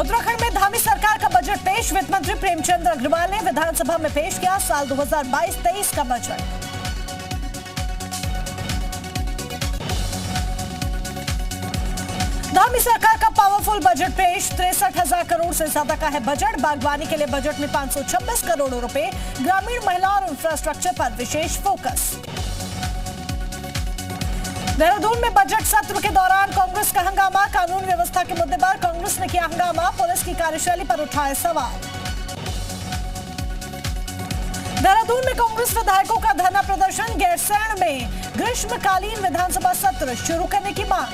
उत्तराखंड में धामी सरकार का बजट पेश। वित्त मंत्री प्रेमचंद अग्रवाल ने विधानसभा में पेश किया साल 2022-23 का बजट। धामी सरकार का पावरफुल बजट पेश। 63,000 करोड़ से ज्यादा का है बजट। बागवानी के लिए बजट में 526 करोड़ रुपए। ग्रामीण महिला और इंफ्रास्ट्रक्चर पर विशेष फोकस। देहरादून में बजट सत्र के दौरान कांग्रेस का हंगामा। कानून व्यवस्था के मुद्दे पर कांग्रेस ने किया हंगामा। पुलिस की कार्यशैली पर उठाए सवाल। देहरादून में कांग्रेस विधायकों का धरना प्रदर्शन। गैरसैंण में ग्रीष्मकालीन विधानसभा सत्र शुरू करने की मांग।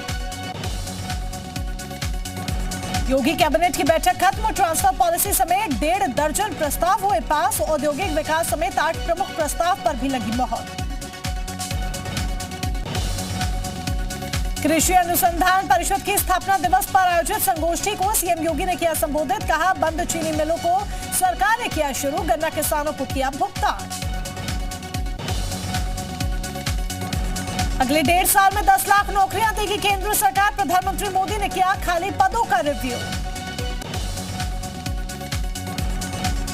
योगी कैबिनेट की बैठक खत्म। ट्रांसफर पॉलिसी समेत 1.5 दर्जन प्रस्ताव हुए पास। औद्योगिक विकास समेत 8 प्रमुख प्रस्ताव पर भी लगी मोहर। कृषि अनुसंधान परिषद की स्थापना दिवस पर आयोजित संगोष्ठी को सीएम योगी ने किया संबोधित। कहा, बंद चीनी मिलों को सरकार ने किया शुरू। गन्ना किसानों को किया भुगतान। अगले 1.5 साल में 10 लाख नौकरियां देगी केंद्र सरकार। प्रधानमंत्री मोदी ने किया खाली पदों का रिव्यू।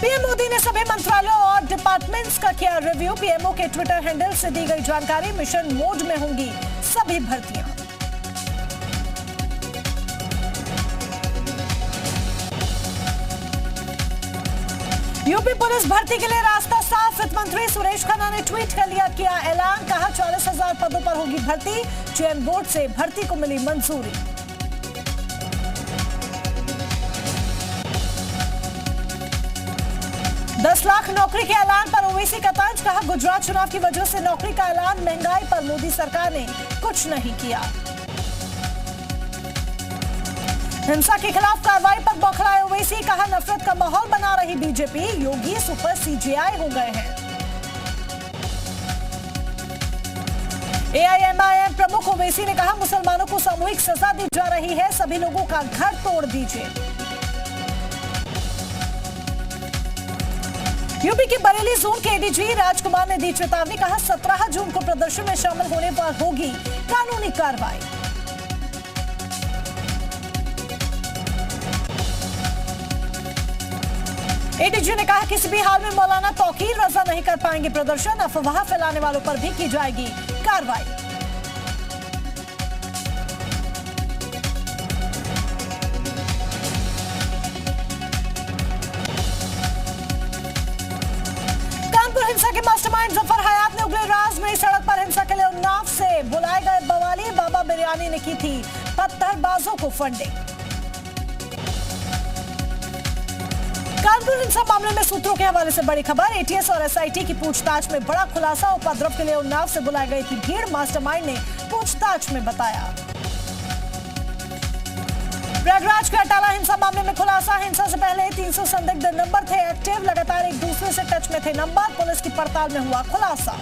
पीएम मोदी ने सभी मंत्रालयों और डिपार्टमेंट्स का किया रिव्यू। पीएमओ के ट्विटर हैंडल से दी गई जानकारी। मिशन मोड में होंगी सभी भर्तियां। यूपी पुलिस भर्ती के लिए रास्ता साफ। वित्त मंत्री सुरेश खन्ना ने ट्वीट कर किया ऐलान। कहा, 40,000 पदों पर होगी भर्ती। चयन बोर्ड से भर्ती को मिली मंजूरी। दस लाख नौकरी के ऐलान पर ओवैसी का तंज। कहा, गुजरात चुनाव की वजह से नौकरी का ऐलान। महंगाई पर मोदी सरकार ने कुछ नहीं किया। हिंसा के खिलाफ कार्रवाई पर बौखलाए ओवैसी। कहा, नफरत का माहौल बना रही बीजेपी। योगी सुपर सीजेआई हो गए हैं। एआईएमआईएम प्रमुख ओवैसी ने कहा, मुसलमानों को सामूहिक सजा दी जा रही है। सभी लोगों का घर तोड़ दीजिए। यूपी के बरेली जोन के एडीजी राजकुमार ने दी चेतावनी। कहा, 17 जून को प्रदर्शन में शामिल होने पर होगी कानूनी कार्रवाई। एडीजी ने कहा, किसी भी हाल में मौलाना तौकीर रजा नहीं कर पाएंगे प्रदर्शन। अफवाह फैलाने वालों पर भी की जाएगी कार्रवाई। कानपुर हिंसा के मास्टरमाइंड जफर हयात ने उगले राज में सड़क पर हिंसा के लिए उन्नाव से बुलाए गए बवाली बाबा बिरयानी ने की थी पत्थरबाजों को फंडिंग। कानपुर हिंसा मामले में सूत्रों के हवाले से बड़ी खबर। एटीएस और एसआईटी की पूछताछ में बड़ा खुलासा। उपद्रव के लिए उन्नाव से बुलाई गई थी भीड़। मास्टरमाइंड ने पूछताछ में बताया। प्रयागराज के अटाला हिंसा मामले में खुलासा। हिंसा से पहले 300 संदिग्ध नंबर थे एक्टिव। लगातार एक दूसरे से टच में थे नंबर। पुलिस की पड़ताल में हुआ खुलासा।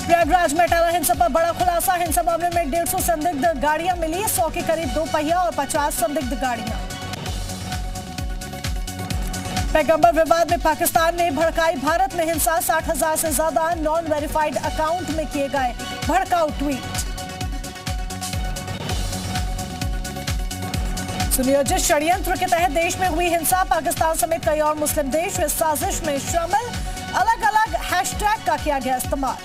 प्रयागराज में अटाला हिंसा पर बड़ा खुलासा। हिंसा मामले में 150 संदिग्ध गाड़ियां मिली। 100 के करीब 2 पहिया और 50 संदिग्ध गाड़ियां। पैगंबर विवाद में पाकिस्तान ने भड़काई भारत में हिंसा। 60,000 से ज्यादा नॉन वेरिफाइड अकाउंट में किए गए भड़काऊ ट्वीट। सुनियोजित षड्यंत्र के तहत देश में हुई हिंसा। पाकिस्तान समेत कई और मुस्लिम देश इस साजिश में शामिल। अलग अलग हैशटैग का किया गया इस्तेमाल।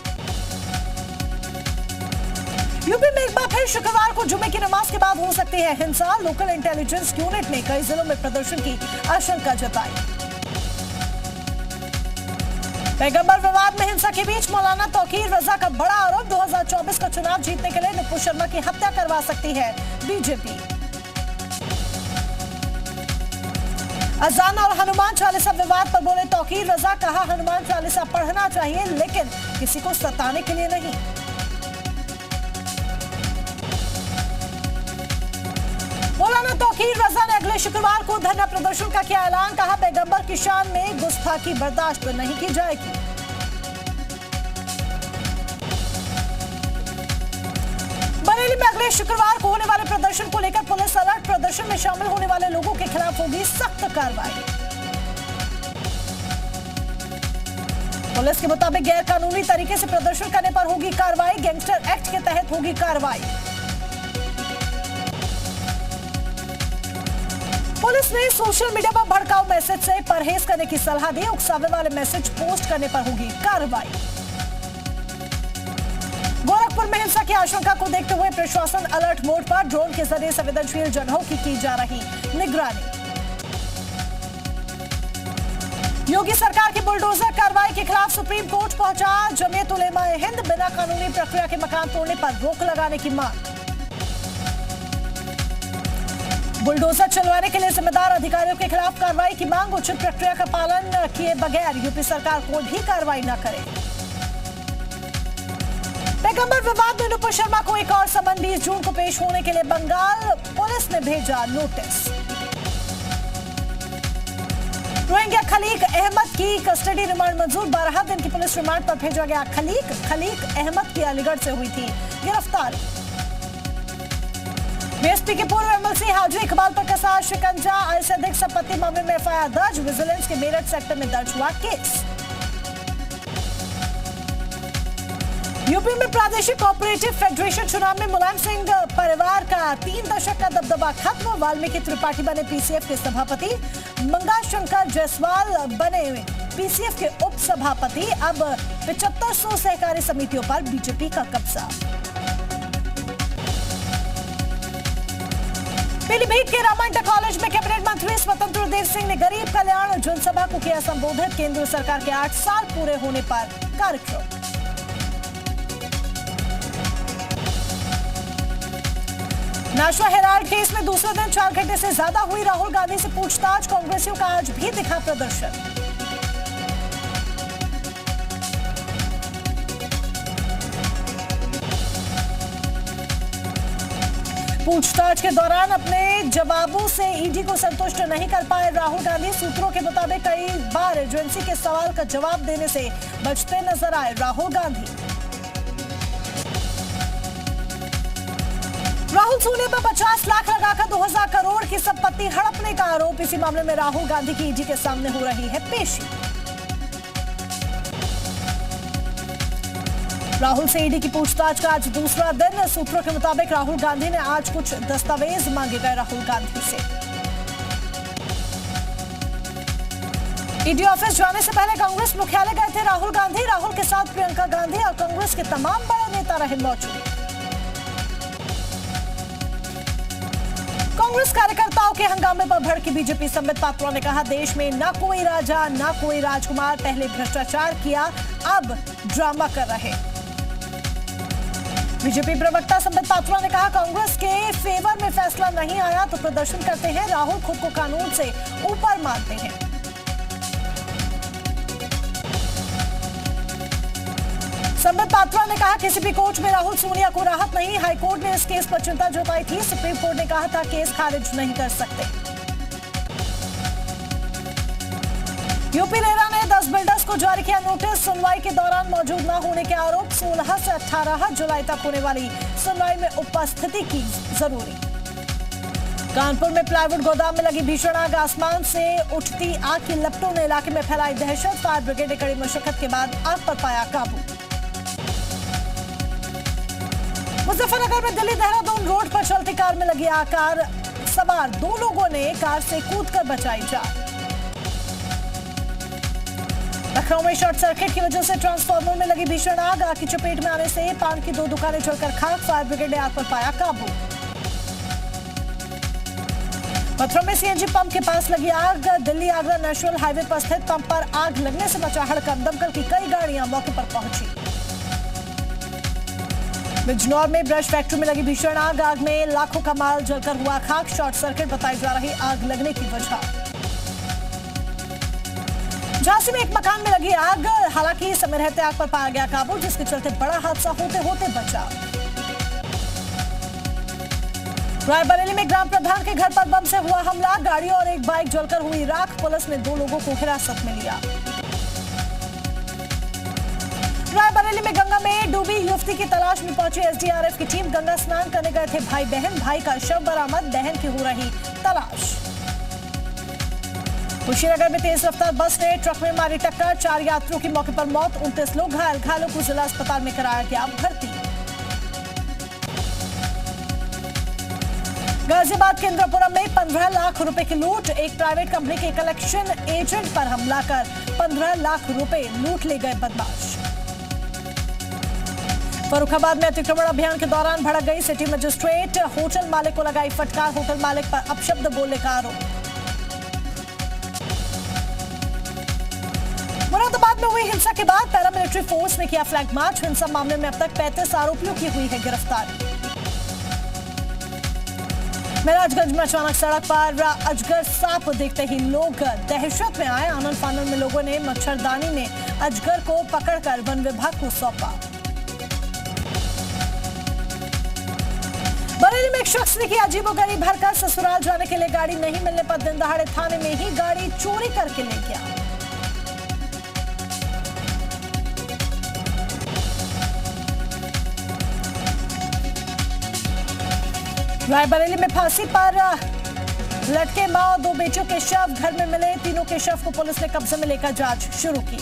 यूपी में एक बार फिर शुक्रवार को जुमे की नमाज के बाद हो सकती है हिंसा। लोकल इंटेलिजेंस यूनिट ने कई जिलों में प्रदर्शन की आशंका जताई। पैगंबर विवाद में हिंसा के बीच मौलाना तौकीर रजा का बड़ा आरोप। 2024 का चुनाव जीतने के लिए नुपुर शर्मा की हत्या करवा सकती है बीजेपी। अजान और हनुमान चालीसा विवाद पर बोले तौकीर रजा। कहा, हनुमान चालीसा पढ़ना चाहिए लेकिन किसी को सताने के लिए नहीं। मौलाना तौकीर रजा ने अगले शुक्रवार को धरना प्रदर्शन का किया ऐलान। कहा, पैगंबर की शान में गुस्ताखी बर्दाश्त नहीं की जाएगी। बरेली में अगले शुक्रवार को होने वाले प्रदर्शन को लेकर पुलिस अलर्ट। प्रदर्शन में शामिल होने वाले लोगों के खिलाफ होगी सख्त कार्रवाई। पुलिस के मुताबिक गैर कानूनी तरीके से प्रदर्शन करने पर होगी कार्रवाई। गैंगस्टर एक्ट के तहत होगी कार्रवाई। पुलिस ने सोशल मीडिया पर भड़काऊ मैसेज से परहेज करने की सलाह दी। उकसावे वाले मैसेज पोस्ट करने पर होगी कार्रवाई। गोरखपुर में हिंसा की आशंका को देखते हुए प्रशासन अलर्ट मोड पर। ड्रोन के जरिए संवेदनशील जगहों की जा रही निगरानी। योगी सरकार की बुलडोजर कार्रवाई के खिलाफ सुप्रीम कोर्ट पहुंचा जमीयत उलेमा ए हिंद। बिना कानूनी प्रक्रिया के मकान तोड़ने पर रोक लगाने की मांग। बुलडोजर चलवाने के लिए जिम्मेदार अधिकारियों के खिलाफ कार्रवाई की मांग। उचित प्रक्रिया का पालन किए बगैर यूपी सरकार कोई भी कार्रवाई न करे। पैगंबर विवाद में नुपुर शर्मा को एक और समन 20 जून को पेश होने के लिए बंगाल पुलिस ने भेजा नोटिस। रोहिंग्या खलीक अहमद की कस्टडी रिमांड मंजूर। 12 दिन की पुलिस रिमांड पर भेजा गया खलीक अहमद की अलीगढ़ से हुई थी गिरफ्तारी। बीएसपी के पूर्व एमएलसी हाजी इकबाल पर कसा शिकंजा। आय से अधिक संपत्ति मामले में एफआईआर दर्ज। विजिलेंस के मेरठ सेक्टर में दर्ज हुआ केस। यूपी में प्रादेशिक कोऑपरेटिव फेडरेशन चुनाव में मुलायम सिंह परिवार का 3 दशक का दबदबा खत्म। वाल्मीकि त्रिपाठी बने पीसीएफ के सभापति। मंगा शंकर जायसवाल बने पीसीएफ के उप सभापति। अब 7500 सहकारी समितियों पर बीजेपी का कब्जा। पीलीभीत के रामायण कॉलेज में कैबिनेट मंत्री स्वतंत्र देव सिंह ने गरीब कल्याण जनसभा को किया संबोधित। केंद्र सरकार के 8 साल पूरे होने पर कार्यक्रम। नाशवा हेराल्ड केस में दूसरे दिन 4 घंटे से ज्यादा हुई राहुल गांधी से पूछताछ। कांग्रेसियों का आज भी दिखा प्रदर्शन। पूछताछ के दौरान अपने जवाबों से ईडी को संतुष्ट नहीं कर पाए राहुल गांधी। सूत्रों के मुताबिक कई बार एजेंसी के सवाल का जवाब देने से बचते नजर आए राहुल गांधी। राहुल सोने पर 50 लाख लगाकर 2000 करोड़ की संपत्ति हड़पने का आरोप। इसी मामले में राहुल गांधी की ईडी के सामने हो रही है पेशी। राहुल से ईडी की पूछताछ का आज दूसरा दिन। सूत्रों के मुताबिक राहुल गांधी ने आज कुछ दस्तावेज मांगे गए राहुल गांधी से। ईडी ऑफिस जाने से पहले कांग्रेस मुख्यालय गए थे राहुल गांधी। राहुल के साथ प्रियंका गांधी और कांग्रेस के तमाम बड़े नेता रहे मौजूद। कांग्रेस कार्यकर्ताओं के हंगामे पर भड़की बीजेपी। संबित पात्रा ने कहा देश में न कोई राजा न कोई राजकुमार। पहले भ्रष्टाचार किया अब ड्रामा कर रहे। बीजेपी प्रवक्ता संबित पात्रा ने कहा कांग्रेस के फेवर में फैसला नहीं आया तो प्रदर्शन करते हैं। राहुल खुद को कानून से ऊपर मानते हैं। संबित पात्रा ने कहा किसी भी कोर्ट में राहुल सोनिया को राहत नहीं। हाईकोर्ट ने इस केस पर चिंता जताई थी। सुप्रीम कोर्ट ने कहा था केस खारिज नहीं कर सकते। यूपी रेरा ने 10 बिल्डर्स को जारी किया नोटिस। सुनवाई के दौरान मौजूद न होने के आरोप। 16 से 18 जुलाई तक होने वाली सुनवाई में उपस्थिति की जरूरी। कानपुर में प्लाईवुड गोदाम में लगी भीषण आग। आसमान से उठती आग की लपटों ने इलाके में फैलाई दहशत। फायर ब्रिगेड ने कड़ी मशक्कत के बाद आग पर पाया काबू। मुजफ्फरनगर में दिल्ली देहरादून रोड पर चलती कार में लगी आग। कार सवार 2 लोगों ने कार से कूदकर बचाई जान। लखनऊ में शॉर्ट सर्किट की वजह से ट्रांसफार्मर में लगी भीषण आग। आग की चपेट में आने से पान की 2 दुकानें जलकर खाक। फायर ब्रिगेड ने आग पर पाया काबू। मथुरा में सीएनजी पंप के पास लगी आग। दिल्ली आगरा नेशनल हाईवे पर स्थित पंप पर आग लगने से मचा हड़कंप। दमकल की कई गाड़ियां मौके पर पहुंची। बिजनौर में ब्रश फैक्ट्री में लगी भीषण आग। आग में लाखों का माल जलकर हुआ खाक। शॉर्ट सर्किट बताई जा रही आग लगने की वजह। झांसी में एक मकान में लगी आग। हालांकि समय रहते आग पर पाया गया काबू, जिसके चलते बड़ा हादसा होते होते बचा। रायबरेली में ग्राम प्रधान के घर पर बम से हुआ हमला। गाड़ी और एक बाइक जलकर हुई राख। पुलिस ने 2 लोगों को हिरासत में लिया। रायबरेली में गंगा में डूबी युवती की तलाश में पहुंची एसडीआरएफ की टीम। गंगा स्नान करने गए थे भाई बहन। भाई का शव बरामद। बहन की हो रही तलाश। कुशीनगर में तेज रफ्तार बस ने ट्रक में मारी टक्कर। 4 यात्रियों की मौके पर मौत। 29 लोग घायल। घायलों को जिला अस्पताल में कराया गया भर्ती। गाजियाबाद के इंद्रपुरम में 15 लाख रुपए की लूट। एक प्राइवेट कंपनी के कलेक्शन एजेंट पर हमला कर 15 लाख रुपए लूट ले गए बदमाश। फर्रुखाबाद में अतिक्रमण अभियान के दौरान भड़क गई सिटी मजिस्ट्रेट। होटल मालिक को लगाई फटकार। होटल मालिक पर अपशब्द बोलने का आरोप। मुरादाबाद में हुई हिंसा के बाद पैरामिलिट्री फोर्स ने किया फ्लैग मार्च। हिंसा मामले में अब तक 35 आरोपियों की हुई है गिरफ्तारी। महराजगंज में अचानक सड़क पर अजगर सांप देखते ही लोग दहशत में आए। आनंद फानन में लोगों ने मच्छरदानी में अजगर को पकड़कर वन विभाग को सौंपा। बरेली में एक शख्स ने किया अजीबोगरीब हरकत। ससुराल जाने के लिए गाड़ी नहीं मिलने पर दिन दहाड़े थाने में ही गाड़ी चोरी करके ले गया। रायबरेली में फांसी पर लटके मां और 2 बेटियों के शव घर में मिले। तीनों के शव को पुलिस ने कब्जे में लेकर जांच शुरू की।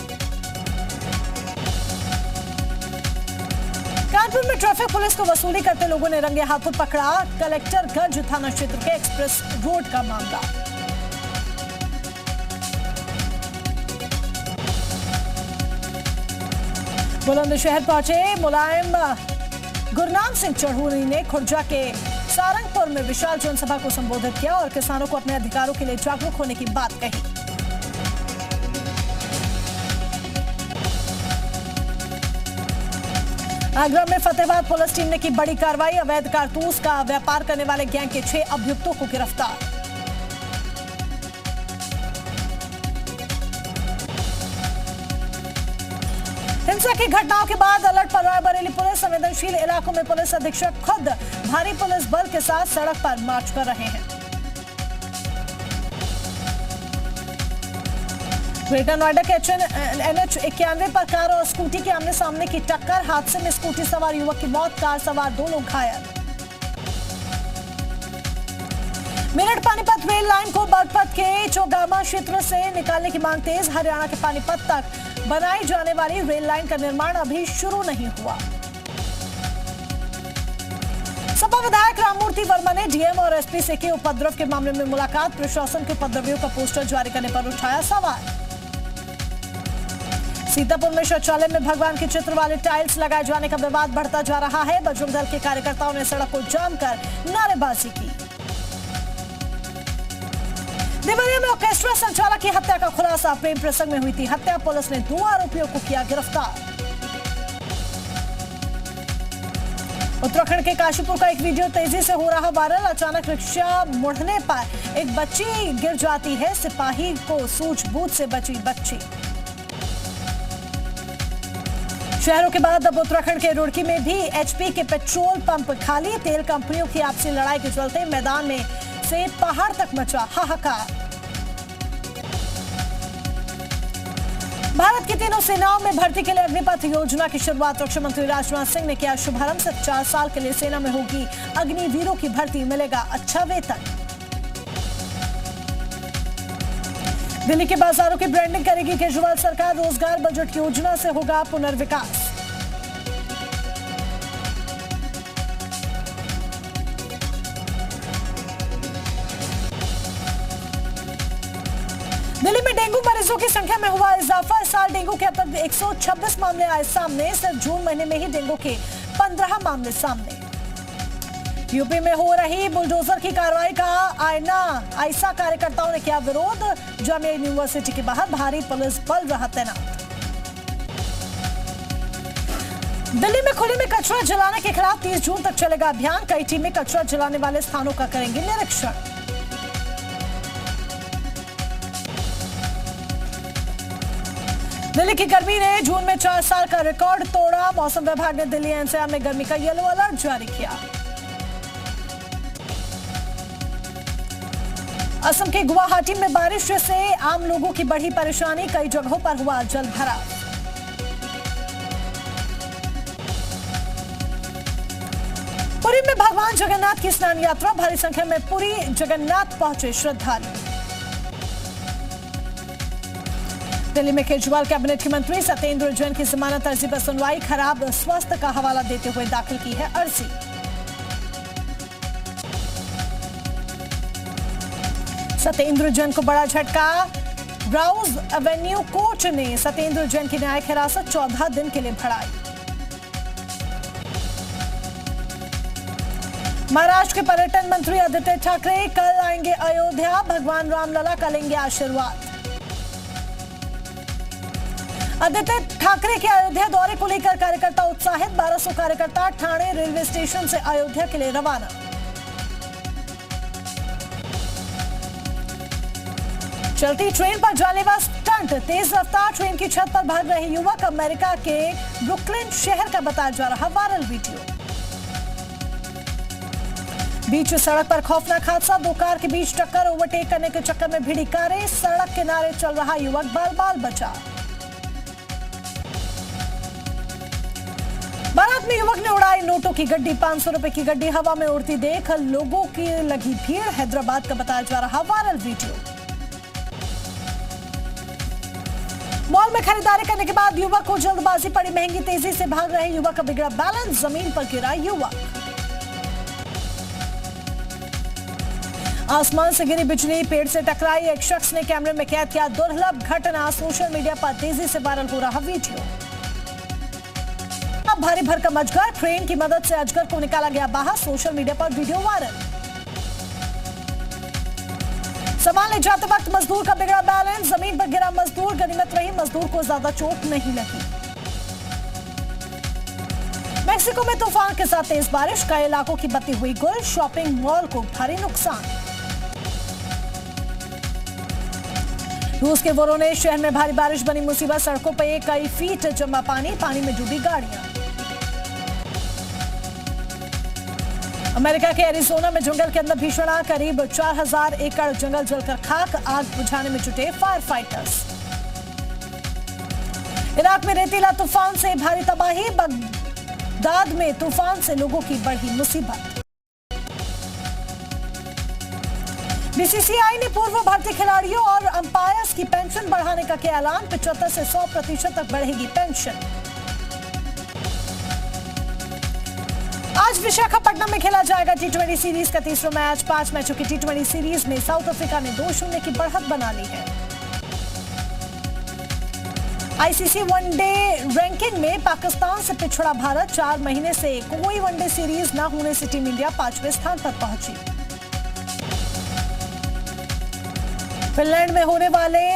कानपुर में ट्रैफिक पुलिस को वसूली करते लोगों ने रंगे हाथों पकड़ा। कलेक्टरगंज थाना क्षेत्र के एक्सप्रेस रोड का मामला। बुलंदशहर पहुंचे मुलायम गुरनाम सिंह चढ़ूरी ने खुर्जा के सारंगपुर में विशाल जनसभा को संबोधित किया और किसानों को अपने अधिकारों के लिए जागरूक होने की बात कही। आगरा में फतेहाबाद पुलिस टीम ने की बड़ी कार्रवाई। अवैध कारतूस का व्यापार करने वाले गैंग के 6 अभियुक्तों को गिरफ्तार। हिंसा की घटनाओं के बाद अलर्ट पर रायबरेली पुलिस। संवेदनशील इलाकों में पुलिस अधीक्षक खुद भारी पुलिस बल के साथ सड़क पर मार्च कर रहे हैं। ग्रेटर नोएडा के NH 91 पर कार और स्कूटी के आमने सामने की टक्कर। हादसे में स्कूटी सवार युवक की मौत, कार सवार 2 लोग घायल। मेरठ पानीपत रेल लाइन को बागपत के चौगामा क्षेत्र से निकालने की मांग तेज। हरियाणा के पानीपत तक बनाई जाने वाली रेल लाइन का निर्माण अभी शुरू नहीं हुआ। सपा विधायक राममूर्ति वर्मा ने डीएम और एसपी से के उपद्रव के मामले में मुलाकात। प्रशासन के उपद्रवियों का पोस्टर जारी करने पर उठाया सवाल। सीतापुर में शौचालय में भगवान के चित्र वाले टाइल्स लगाए जाने का विवाद बढ़ता जा रहा है। बजरंग दल के कार्यकर्ताओं ने सड़क को जाम कर नारेबाजी की। देवरिया में ऑर्केस्ट्रा संचालक की हत्या का खुलासा। प्रेम प्रसंग में हुई थी हत्या। पुलिस ने 2 आरोपियों को किया गिरफ्तार। उत्तराखंड के काशीपुर का एक वीडियो तेजी से हो रहा वायरल। अचानक रिक्शा मुड़ने पर एक बच्ची गिर जाती है। सिपाही को सूझबूझ से बची बच्ची। शहरों के बाद अब उत्तराखंड के रुड़की में भी एचपी के पेट्रोल पंप खाली। तेल कंपनियों की आपसी लड़ाई के चलते मैदान में से पहाड़ तक मचा हाहाकार। भारत की तीनों सेनाओं में भर्ती के लिए अग्निपथ योजना की शुरुआत। रक्षा मंत्री राजनाथ सिंह ने किया शुभारंभ। 4 साल के लिए सेना में होगी अग्निवीरों की भर्ती, मिलेगा अच्छा वेतन। दिल्ली के बाजारों की ब्रांडिंग करेगी केजरीवाल सरकार। रोजगार बजट योजना से होगा पुनर्विकास। दिल्ली में डेंगू मरीजों की संख्या में हुआ इजाफा। इस साल डेंगू के अब तक 126 मामले आए सामने। सिर्फ जून महीने में ही डेंगू के 15 मामले सामने। यूपी में हो रही बुलडोजर की कार्रवाई का आईसा कार्यकर्ताओं ने किया विरोध। जामिया यूनिवर्सिटी के बाहर भारी पुलिस बल रहा तैनात। दिल्ली में खुले में कचरा जलाने के खिलाफ 30 जून तक चलेगा अभियान। कई टीमें कचरा जलाने वाले स्थानों का करेंगे निरीक्षण। दिल्ली की गर्मी ने जून में 4 साल का रिकॉर्ड तोड़ा। मौसम विभाग ने दिल्ली एनसीआर में गर्मी का येलो अलर्ट जारी किया। असम के गुवाहाटी में बारिश से आम लोगों की बढ़ी परेशानी। कई जगहों पर हुआ जलभराव। पुरी में भगवान जगन्नाथ की स्नान यात्रा। भारी संख्या में पुरी जगन्नाथ पहुंचे श्रद्धालु। दिल्ली में केजरीवाल कैबिनेट के मंत्री सत्येंद्र जैन की जमानत अर्जी पर सुनवाई। खराब स्वास्थ्य का हवाला देते हुए दाखिल की है अर्जी। सत्येंद्र जैन को बड़ा झटका। राउज एवेन्यू कोर्ट ने सत्येंद्र जैन की न्यायिक हिरासत 14 दिन के लिए बढ़ाई। महाराष्ट्र के पर्यटन मंत्री आदित्य ठाकरे कल आएंगे अयोध्या। भगवान रामलला का लेंगे आशीर्वाद। आदित्य ठाकरे के अयोध्या दौरे को लेकर कार्यकर्ता उत्साहित। 1200 कार्यकर्ता ठाणे रेलवे स्टेशन से अयोध्या के लिए रवाना। चलती ट्रेन पर जानलेवा स्टंट। तेज रफ्तार ट्रेन की छत पर भाग रहे युवक। अमेरिका के ब्रुकलिन शहर का बताया जा रहा वायरल वीडियो। बीच सड़क पर खौफनाक हादसा। 2 कार के बीच टक्कर। ओवरटेक करने के चक्कर में भिड़ी कारें। सड़क किनारे चल रहा युवक बाल बाल बचा। बारात में युवक ने उड़ाई नोटों की गड्डी। 500 रुपए की गड्डी हवा में उड़ती देख लोगों की लगी भीड़। हैदराबाद का बताया जा रहा वायरल वीडियो। मॉल में खरीदारी करने के बाद युवक को जल्दबाजी पड़ी महंगी। तेजी से भाग रहे युवक का बिगड़ा बैलेंस। जमीन पर गिरा युवक। आसमान से गिरी बिजली। पेड़ से टकराई। एक शख्स ने कैमरे में कैद किया दुर्लभ घटना। सोशल मीडिया पर तेजी से वायरल हो रहा वीडियो। भारी भरकम अजगर। क्रेन की मदद से अजगर को निकाला गया बाहर। सोशल मीडिया पर वीडियो वायरल। सामान ले जाते वक्त मजदूर का बिगड़ा बैलेंस। जमीन पर गिरा मजदूर। गनीमत रही मजदूर को ज्यादा चोट नहीं लगी। मेक्सिको में तूफान के साथ तेज बारिश। कई इलाकों की बत्ती हुई गुल। शॉपिंग मॉल को भारी नुकसान। रूस के वोरोनेज शहर में भारी बारिश बनी मुसीबत। सड़कों पर कई फीट जमा पानी। पानी में डूबी गाड़ियां। अमेरिका के एरिजोना में जंगल के अंदर भीषण आग। करीब 4000 एकड़ जंगल जलकर खाक। आग बुझाने में जुटे फायर फाइटर्स। इराक में रेतीला तूफान से भारी तबाही। बगदाद में तूफान से लोगों की बढ़ी मुसीबत। बीसीसीआई ने पूर्व भारतीय खिलाड़ियों और अंपायर्स की पेंशन बढ़ाने का किया ऐलान। 75 से 100% तक बढ़ेगी पेंशन। आज विशाखापट्टनम में खेला जाएगा टी20 सीरीज का तीसरा मैच। 5 मैचों की टी20 सीरीज में साउथ अफ्रीका ने 2-0 की बढ़त बना ली है। आईसीसी वनडे रैंकिंग में पाकिस्तान से पिछड़ा भारत। 4 महीने से कोई वनडे सीरीज न होने से टीम इंडिया 5वें स्थान पर पहुंची। फिनलैंड में होने वाले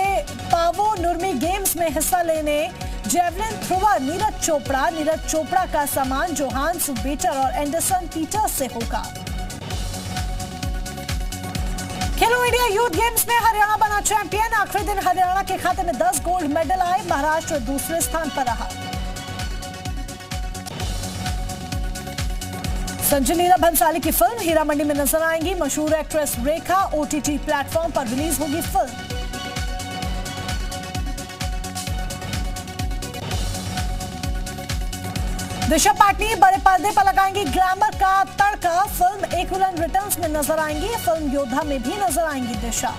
पावो नुर्मी गेम्स में हिस्सा लेने जेवलिन थ्रोअर नीरज चोपड़ा। नीरज चोपड़ा का सामान जोहान्स बेटर और एंडरसन पीटर्स से होगा। खेलो इंडिया यूथ गेम्स में हरियाणा बना चैंपियन। आखिरी दिन हरियाणा के खाते में 10 गोल्ड मेडल आए। महाराष्ट्र दूसरे स्थान पर रहा। संजय लीला भंसाली की फिल्म हीरा मंडी में नजर आएंगी। मशहूर एक्ट्रेस रेखा ओटीटी प्लेटफॉर्म पर रिलीज होगी फिल्म। दिशा पाटनी बड़े पर्दे पर लगाएंगी ग्लैमर का तड़का। फिल्म एक्विलन रिटर्न्स में नजर आएंगी। फिल्म योद्धा में भी नजर आएंगी दिशा।